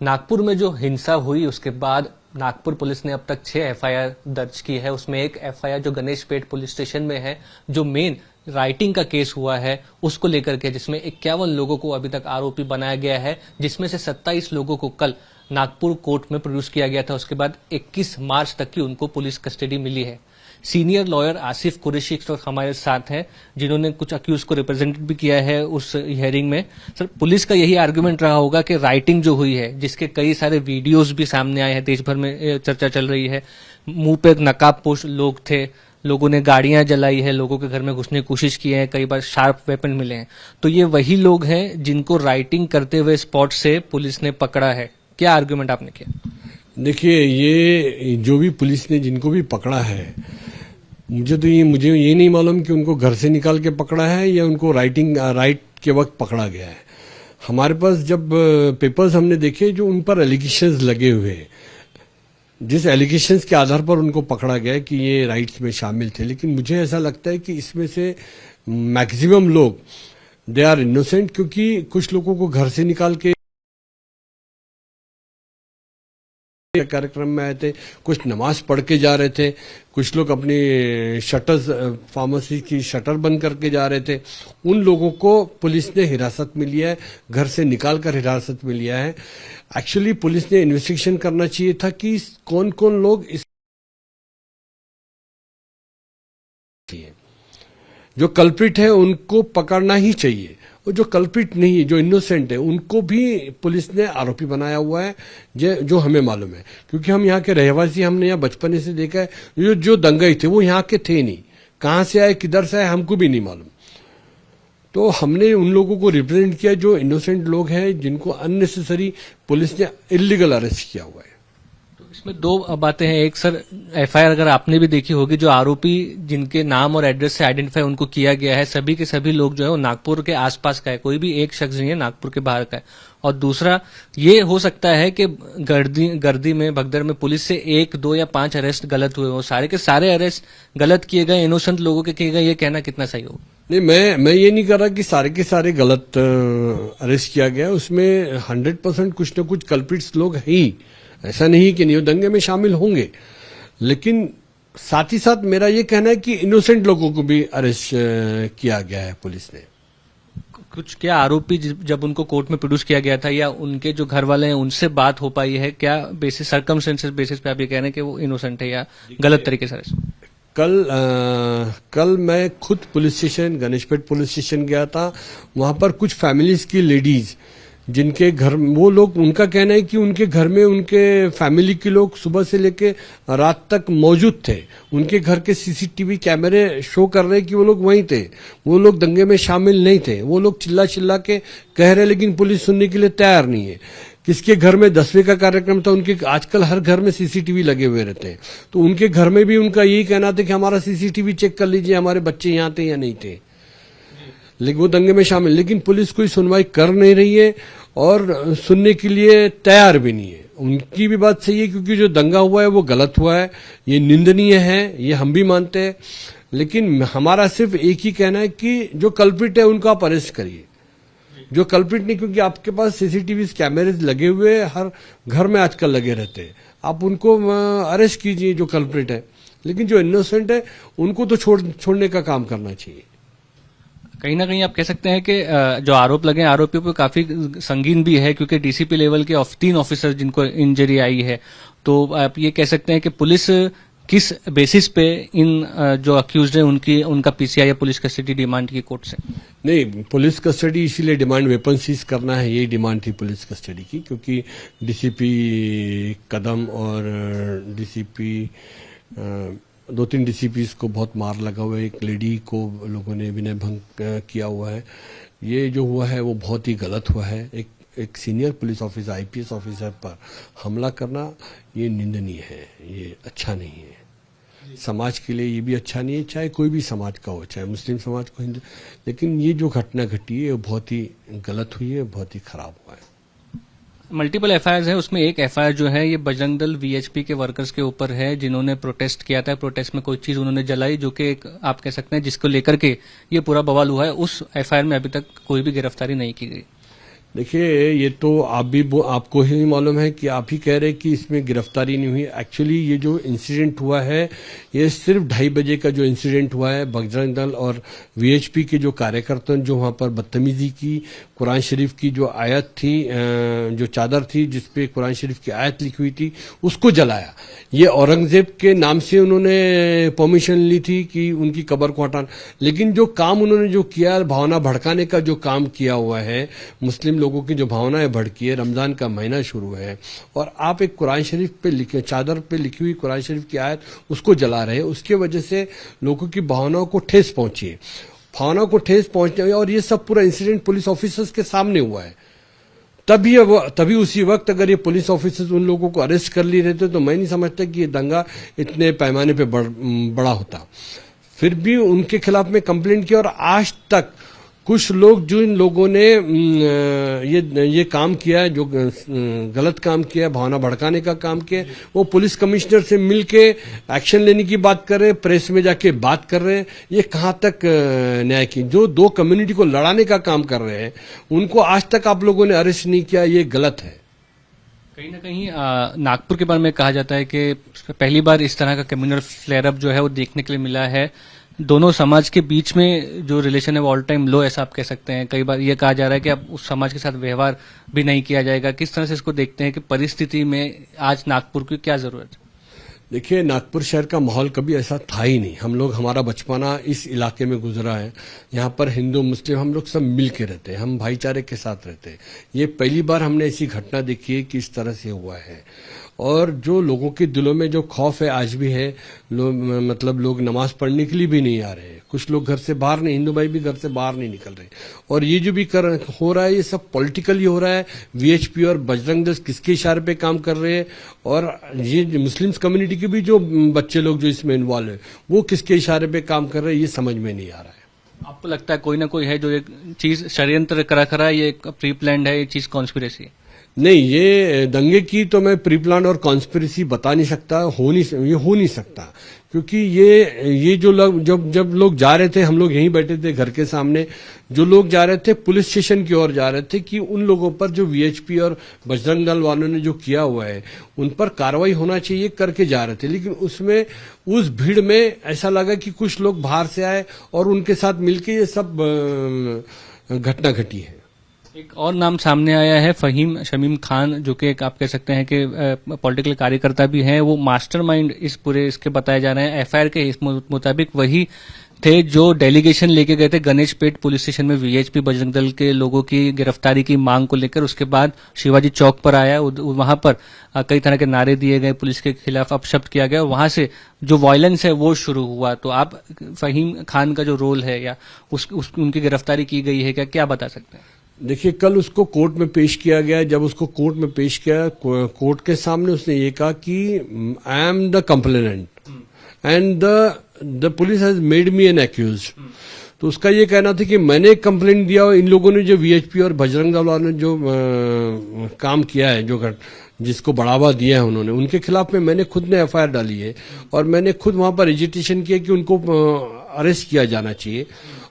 नागपुर में जो हिंसा हुई उसके बाद नागपुर पुलिस ने अब तक 6 एफआईआर दर्ज की है। उसमें एक एफआईआर जो गणेश पेट पुलिस स्टेशन में है, जो मेन राइटिंग का केस हुआ है उसको लेकर के, जिसमें 51 लोगों को अभी तक आरोपी बनाया गया है, जिसमें से 27 लोगों को कल नागपुर कोर्ट में प्रोड्यूस किया गया था। उसके बाद 21 मार्च तक की उनको पुलिस कस्टडी मिली है। सीनियर लॉयर आसिफ कुरैशी इस वक्त हमारे साथ हैं, जिन्होंने कुछ अक्यूज को रिप्रेजेंट भी किया है उस हियरिंग में। सर, पुलिस का यही आर्गुमेंट रहा होगा कि राइटिंग जो हुई है, जिसके कई सारे वीडियोस भी सामने आए हैं, देश भर में चर्चा चल रही है, मुंह पे नकाबपोश लोग थे, लोगों ने गाड़ियां जलाई है, लोगों के घर में घुसने की कोशिश की है, कई बार शार्प वेपन मिले हैं, तो ये वही लोग हैं जिनको राइटिंग करते हुए स्पॉट से पुलिस ने पकड़ा है। क्या आर्गुमेंट आपने किया? देखिए, ये जो भी पुलिस ने जिनको भी पकड़ा है, मुझे ये नहीं मालूम कि उनको घर से निकाल के पकड़ा है या उनको राइट के वक्त पकड़ा गया है। हमारे पास जब पेपर्स हमने देखे जो उन पर एलिगेशंस लगे हुए हैं, जिस एलिगेशंस के आधार पर उनको पकड़ा गया है कि ये राइट्स में शामिल थे, लेकिन मुझे ऐसा लगता है कि इसमें से मैक्सिमम लोग दे आर इनोसेंट, क्योंकि कुछ लोगों को घर से निकाल के कार्यक्रम में आए थे, कुछ नमाज पढ़ के जा रहे थे, कुछ लोग अपनी शटर्स, फार्मेसी की शटर बंद करके जा रहे थे। उन लोगों को पुलिस ने हिरासत में लिया है, घर से निकाल कर हिरासत में लिया है। एक्चुअली पुलिस ने इन्वेस्टिगेशन करना चाहिए था कि कौन कौन लोग इस जो कल्प्रिट है उनको पकड़ना ही चाहिए, और जो कल्प्रिट नहीं है, जो इनोसेंट है, उनको भी पुलिस ने आरोपी बनाया हुआ है, जो हमें मालूम है, क्योंकि हम यहाँ के रहवासी, हमने यहाँ बचपन से देखा है। जो दंगाई थे वो यहाँ के थे नहीं, कहाँ से आए किधर से आए हमको भी नहीं मालूम। तो हमने उन लोगों को रिप्रेजेंट किया जो इनोसेंट लोग हैं, जिनको अननेसेसरी पुलिस ने इलीगल अरेस्ट किया हुआ है। इसमें दो बातें हैं। एक, सर, एफआईआर अगर आपने भी देखी होगी, जो आरोपी जिनके नाम और एड्रेस से आइडेंटिफाई उनको किया गया है, सभी के सभी लोग जो है वो नागपुर के आसपास का है, कोई भी एक शख्स नहीं है नागपुर के बाहर का है। और दूसरा ये हो सकता है कि गर्दी में, भगदड़ में पुलिस से 1, 2 या 5 अरेस्ट गलत हुए हो, सारे के सारे अरेस्ट गलत किए गए, इनोसेंट लोगों के किए गए, ये कहना कितना सही हो? नहीं, मैं ये नहीं कर रहा कि सारे के सारे गलत अरेस्ट किया गया। उसमें 100% कुछ न कुछ कल्प्रिट्स लोग हैं ही, ऐसा नहीं कि नहीं दंगे में शामिल होंगे, लेकिन साथ ही साथ मेरा ये कहना है कि इनोसेंट लोगों को भी अरेस्ट किया गया है पुलिस ने। कुछ क्या आरोपी जब उनको कोर्ट में प्रोड्यूस किया गया था, या उनके जो घर वाले हैं उनसे बात हो पाई है? क्या बेसिस, सर्कमस्टेंसेस बेसिस पे आप ये कह रहे हैं कि वो इनोसेंट है या गलत तरीके से? कल मैं खुद police station, Ganeshpeth police station गया था। वहां पर कुछ फैमिलीज की लेडीज, जिनके घर, वो लोग, उनका कहना है कि उनके घर में उनके फैमिली के लोग सुबह से लेके रात तक मौजूद थे। उनके घर के सीसीटीवी कैमरे शो कर रहे हैं कि वो लोग वहीं थे, वो लोग दंगे में शामिल नहीं थे। वो लोग चिल्ला चिल्ला के कह रहे, लेकिन पुलिस सुनने के लिए तैयार नहीं है। किसके घर में 10वीं का कार्यक्रम था, उनके आजकल हर घर में सीसीटीवी लगे हुए रहते हैं, तो उनके घर में भी उनका यही कहना था कि हमारा सीसीटीवी चेक कर लीजिए, हमारे बच्चे यहाँ थे या नहीं थे, लेकिन वो दंगे में शामिल। लेकिन पुलिस कोई सुनवाई कर नहीं रही है और सुनने के लिए तैयार भी नहीं है। उनकी भी बात सही है, क्योंकि जो दंगा हुआ है वो गलत हुआ है, ये निंदनीय है, ये हम भी मानते हैं। लेकिन हमारा सिर्फ एक ही कहना है कि जो कल्प्रिट है उनको आप अरेस्ट करिए, जो कल्प्रिट नहीं, क्योंकि आपके पास सीसीटीवी कैमरेज लगे हुए हर घर में आजकल लगे रहते हैं, आप उनको अरेस्ट कीजिए जो कल्प्रिट है। लेकिन जो इनोसेंट है उनको तो छोड़ने का काम करना चाहिए। कहीं ना कहीं आप कह सकते हैं कि जो आरोप लगे आरोपियों पर काफी संगीन भी है, क्योंकि डीसीपी लेवल के 3 ऑफिसर जिनको इंजरी आई है, तो आप ये कह सकते हैं कि पुलिस किस बेसिस पे इन जो अक्यूज्ड हैं उनका पीसीआई या पुलिस कस्टडी डिमांड की कोर्ट से? नहीं, पुलिस कस्टडी इसीलिए डिमांड, वेपन सीज करना है, यही डिमांड थी पुलिस कस्टडी की, क्योंकि डीसीपी कदम और डीसीपी 2-3 डीसीपीज को बहुत मार लगा हुआ है। एक लेडी को लोगों ने विनय भंग किया हुआ है। ये जो हुआ है वो बहुत ही गलत हुआ है। एक senior police officer, IPS officer पर हमला करना ये निंदनीय है, ये अच्छा नहीं है। समाज के लिए ये भी अच्छा नहीं है, चाहे कोई भी समाज का हो, चाहे मुस्लिम समाज को, हिंदू। लेकिन ये जो घटना घटी है वो बहुत ही गलत हुई है, बहुत ही खराब हुआ है। मल्टीपल एफआईआर है, उसमें एक एफआईआर जो है ये बजरंग दल वीएचपी के वर्कर्स के ऊपर है, जिन्होंने प्रोटेस्ट किया था। प्रोटेस्ट में कोई चीज उन्होंने जलाई, जो कि एक आप कह सकते हैं जिसको लेकर के ये पूरा बवाल हुआ है। उस एफआईआर में अभी तक कोई भी गिरफ्तारी नहीं की गई। देखिए, ये तो आपको ही मालूम है कि आप ही कह रहे हैं कि इसमें गिरफ्तारी नहीं हुई। एक्चुअली ये जो इंसिडेंट हुआ है, ये सिर्फ 2:30 बजे का जो इंसिडेंट हुआ है, बजरंग दल और वीएचपी के जो कार्यकर्ता ने जो वहां पर बदतमीजी की, कुरान शरीफ की जो आयत थी, जो चादर थी जिसपे कुरान शरीफ की आयत लिखी हुई थी, उसको जलाया। ये औरंगजेब के नाम से उन्होंने परमिशन ली थी कि उनकी कब्र को हटाना, लेकिन जो काम उन्होंने जो किया, भावना भड़काने का जो काम किया हुआ है, मुस्लिम लोगों की जो भावनाएं भड़की है, रमजान का महीना शुरू है और आप एक कुरान शरीफ पे लिखे, चादर पे लिखी हुई कुरान शरीफ की आयत उसको जला रहे हैं, उसके वजह से लोगों की भावनाओं को ठेस पहुंची है। भावनाओं को ठेस पहुंचने और ये सब पूरा इंसिडेंट पुलिस ऑफिसर्स के सामने हुआ है। तभी उसी वक्त अगर ये पुलिस ऑफिसर्स उन लोगों को अरेस्ट कर लिए रहते तो मैं नहीं समझता कि ये दंगा इतने पैमाने पे बड़ा होता। फिर भी उनके खिलाफ में कंप्लेंट किया और आज तक कुछ लोग, जो इन लोगों ने ये काम किया है, जो गलत काम किया है, भावना भड़काने का काम किया है, वो पुलिस कमिश्नर से मिलके एक्शन लेने की बात कर रहे हैं, प्रेस में जाके बात कर रहे हैं। ये कहां तक न्याय की? जो दो कम्युनिटी को लड़ाने का काम कर रहे हैं, उनको आज तक आप लोगों ने अरेस्ट नहीं किया, ये गलत है। कहीं ना कहीं नागपुर के बारे में कहा जाता है कि पहली बार इस तरह का कम्युनल फ्लेयर अप जो है वो देखने के लिए मिला है। दोनों समाज के बीच में जो रिलेशन है वो ऑल टाइम लो, ऐसा आप कह सकते हैं। कई बार ये कहा जा रहा है कि अब उस समाज के साथ व्यवहार भी नहीं किया जाएगा। किस तरह से इसको देखते हैं कि परिस्थिति में आज नागपुर की क्या जरूरत है? देखिए, नागपुर शहर का माहौल कभी ऐसा था ही नहीं। हमारा बचपना इस इलाके में गुजरा है। यहाँ पर हिंदू मुस्लिम हम लोग सब मिल के रहते हैं, हम भाईचारे के साथ रहते हैं। ये पहली बार हमने ऐसी घटना देखी है कि इस तरह से हुआ है। और जो लोगों के दिलों में जो खौफ है आज भी है, लोग नमाज पढ़ने के लिए भी नहीं आ रहे हैं। कुछ लोग घर से बाहर नहीं, हिंदू भाई भी घर से बाहर नहीं निकल रहे। और ये जो भी हो रहा है, ये सब पॉलिटिकली हो रहा है। वीएचपी और बजरंग दल किसके इशारे पे काम कर रहे हैं, और ये मुस्लिम्स कम्युनिटी के भी जो बच्चे लोग जो इसमें इन्वॉल्व है, वो किसके इशारे पे काम कर रहे हैं, ये समझ में नहीं आ रहा है। आपको लगता है कोई ना कोई है जो एक चीज षड्यंत्र करा है, ये प्री प्लान्ड है, ये चीज कॉन्स्पिरेसी है? नहीं, ये दंगे की तो मैं प्री प्लान और कॉन्स्पिरेसी बता नहीं सकता, ये हो नहीं सकता। क्योंकि ये जो लोग जब लोग जा रहे थे, हम लोग यहीं बैठे थे घर के सामने, जो लोग जा रहे थे पुलिस स्टेशन की ओर जा रहे थे कि उन लोगों पर जो वीएचपी और बजरंग दल वालों ने जो किया हुआ है उन पर कार्रवाई होना चाहिए करके जा रहे थे। लेकिन उसमें उस भीड़ में ऐसा लगा कि कुछ लोग बाहर से आए और उनके साथ मिलके ये सब घटना घटी है। एक और नाम सामने आया है, फहीम शमीम खान, जो कि एक आप कह सकते हैं कि पॉलिटिकल कार्यकर्ता भी हैं। वो मास्टरमाइंड इस पूरे इसके बताए जा रहे हैं। एफआईआर के मुताबिक वही थे जो डेलीगेशन लेके गए थे गणेशपेट पुलिस स्टेशन में वीएचपी बजरंग दल के लोगों की गिरफ्तारी की मांग को लेकर। उसके बाद शिवाजी चौक पर आया, वहां पर कई तरह के नारे दिए गए, पुलिस के खिलाफ अपशब्द किया गया, वहां से जो वायलेंस है वो शुरू हुआ। तो आप फहीम खान का जो रोल है या उनकी गिरफ्तारी की गई है, क्या बता सकते हैं? देखिए, कल उसको कोर्ट में पेश किया गया। जब उसको कोर्ट में पेश किया, कोर्ट के सामने उसने ये कहा कि I am the complainant and the police has made me an accused. तो उसका ये कहना था कि मैंने एक कंप्लेंट दिया और इन लोगों ने जो वीएचपी और बजरंग दल वालों ने जो काम किया है, जो जिसको बढ़ावा दिया है उन्होंने, उनके खिलाफ में मैंने खुद ने एफआईआर डाली है और मैंने खुद वहां पर एजिटेशन किया कि उनको अरेस्ट किया जाना चाहिए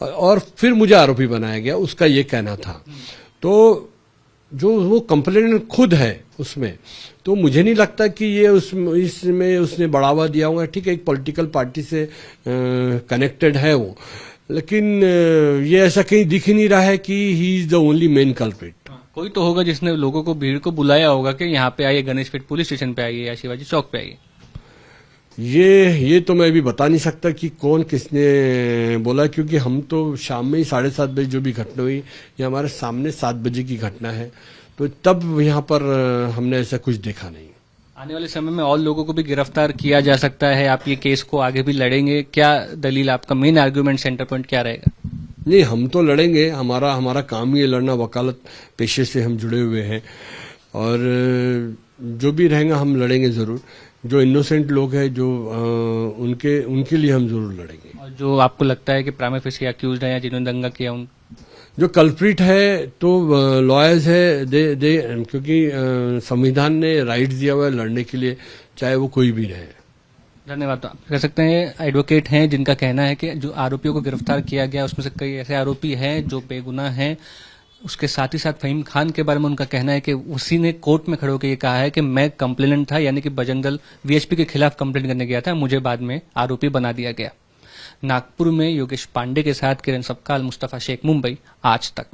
और फिर मुझे आरोपी बनाया गया, उसका ये कहना था। तो जो वो कंप्लेंट खुद है उसमें, तो मुझे नहीं लगता कि ये इसमें उसने बढ़ावा दिया होगा। ठीक है, एक पॉलिटिकल पार्टी से कनेक्टेड है वो, लेकिन ये ऐसा कहीं दिख ही नहीं रहा है कि he is the only main culprit. कोई तो होगा जिसने लोगों को, भीड़ को बुलाया होगा कि यहाँ पे आइए, गणेशपेट पुलिस स्टेशन पे आइए या शिवाजी चौक पे आइए। ये तो मैं अभी बता नहीं सकता कि कौन किसने बोला, क्योंकि हम तो शाम में ही 7:30 बजे जो भी घटना हुई, ये हमारे सामने 7 बजे की घटना है, तो तब यहाँ पर हमने ऐसा कुछ देखा नहीं। आने वाले समय में और लोगों को भी गिरफ्तार किया जा सकता है। आप ये केस को आगे भी लड़ेंगे? क्या दलील, आपका मेन आर्गुमेंट, सेंटर पॉइंट क्या रहेगा? नहीं, हम तो लड़ेंगे। हमारा काम ही है लड़ना, वकालत पेशे से हम जुड़े हुए हैं और जो भी रहेगा हम लड़ेंगे जरूर। जो इनोसेंट लोग हैं, जो उनके लिए हम जरूर लड़ेंगे। और जो आपको लगता है कि प्राइमा फेसी अक्यूज्ड है या जिन्होंने दंगा किया, उन जो कल्प्रिट है तो लॉयर्स है, दे क्योंकि संविधान ने राइट्स दिया हुआ है लड़ने के लिए, चाहे वो कोई भी रहे। धन्यवाद। तो आप कह सकते हैं एडवोकेट हैं जिनका कहना है कि जो आरोपियों को गिरफ्तार किया गया उसमें से कई ऐसे आरोपी हैं जो बेगुनाह हैं। उसके साथ ही साथ फहीम खान के बारे में उनका कहना है कि उसी ने कोर्ट में खड़े होकर ये कहा है कि मैं कंप्लेनेंट था, यानी कि बजरंग दल वीएचपी के खिलाफ कंप्लेंट करने गया था, मुझे बाद में आरोपी बना दिया गया। नागपुर में योगेश पांडे के साथ किरण सपकाल, मुस्तफा शेख, मुंबई, आज तक।